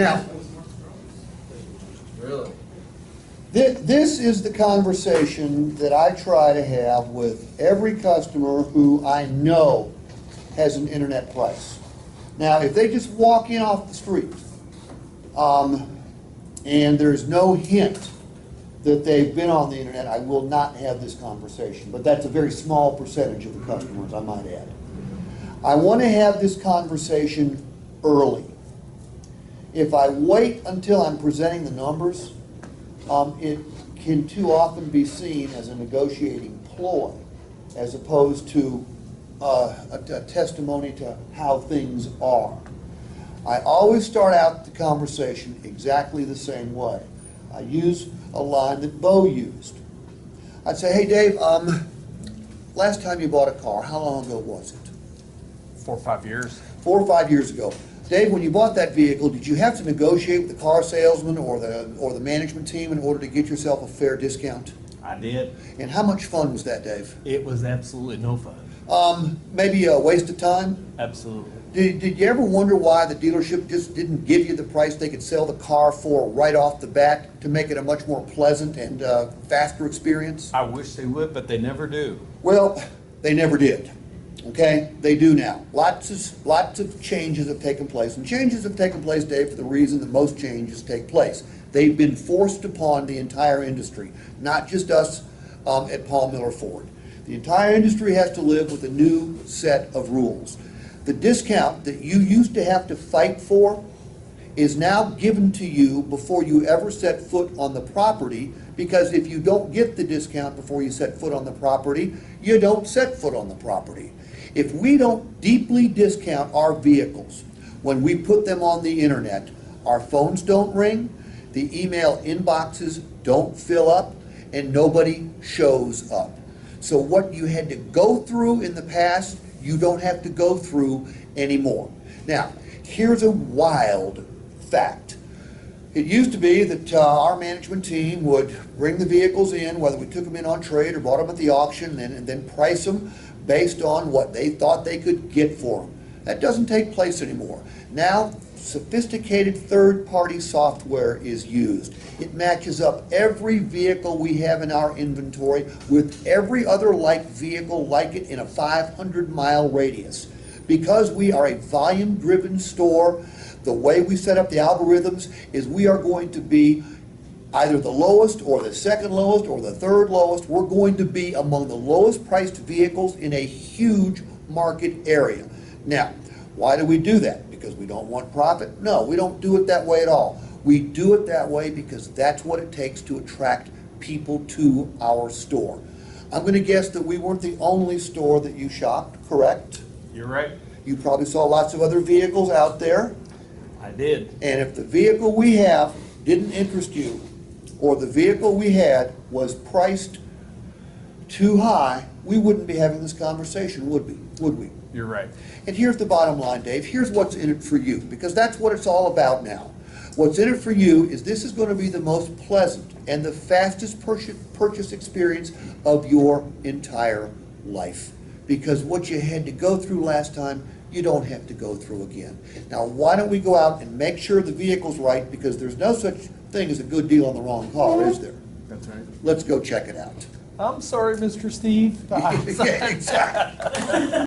Now, Really? this is the conversation that I try to have with every customer who I know has an internet price. Now, if they just walk in off the street, and there's no hint that they've been on the internet, I will not have this conversation. But that's a very small percentage of the customers, I might add. I want to have this conversation early. If I wait until I'm presenting the numbers, it can too often be seen as a negotiating ploy as opposed to a testimony to how things are. I always start out the conversation exactly the same way. I use a line that Bo used. I'd say, hey Dave, last time you bought a car, how long ago was it? 4 or 5 years. 4 or 5 years ago. Dave, when you bought that vehicle, did you have to negotiate with the car salesman or the management team in order to get yourself a fair discount? I did. And how much fun was that, Dave? It was absolutely no fun. Maybe a waste of time? Absolutely. Did you ever wonder why the dealership just didn't give you the price they could sell the car for right off the bat to make it a much more pleasant and faster experience? I wish they would, but they never do. Well, they never did. Okay, they do now. Lots of changes have taken place, and changes have taken place, Dave, for the reason that most changes take place. They've been forced upon the entire industry, not just us at Paul Miller Ford. The entire industry has to live with a new set of rules. The discount that you used to have to fight for is now given to you before you ever set foot on the property, because if you don't get the discount before you set foot on the property, you don't set foot on the property. If we don't deeply discount our vehicles when we put them on the internet, our phones don't ring, the email inboxes don't fill up, and nobody shows up. So what you had to go through in the past, you don't have to go through anymore. Now, here's a wild fact. It used to be that our management team would bring the vehicles in, whether we took them in on trade or bought them at the auction, and then price them based on what they thought they could get for them. That doesn't take place anymore. Now, sophisticated third-party software is used. It matches up every vehicle we have in our inventory with every other like vehicle like it in a 500-mile radius. Because we are a volume-driven store, the way we set up the algorithms is we are going to be either the lowest or the second lowest or the third lowest. We're going to be among the lowest priced vehicles in a huge market area. Now, why do we do that? Because we don't want profit? No, we don't do it that way at all. We do it that way because that's what it takes to attract people to our store. I'm going to guess that we weren't the only store that you shopped, correct? You're right. You probably saw lots of other vehicles out there. I did. And if the vehicle we have didn't interest you, or the vehicle we had was priced too high, we wouldn't be having this conversation, would we? You're right. And here's the bottom line, Dave. Here's what's in it for you, because that's what it's all about now. What's in it for you is this is going to be the most pleasant and the fastest purchase experience of your entire life. Because what you had to go through last time, you don't have to go through again. Now, why don't we go out and make sure the vehicle's right, because there's no such thing as a good deal on the wrong car, is there? That's right. Let's go check it out. I'm sorry, Mr. Steve. Yeah, exactly.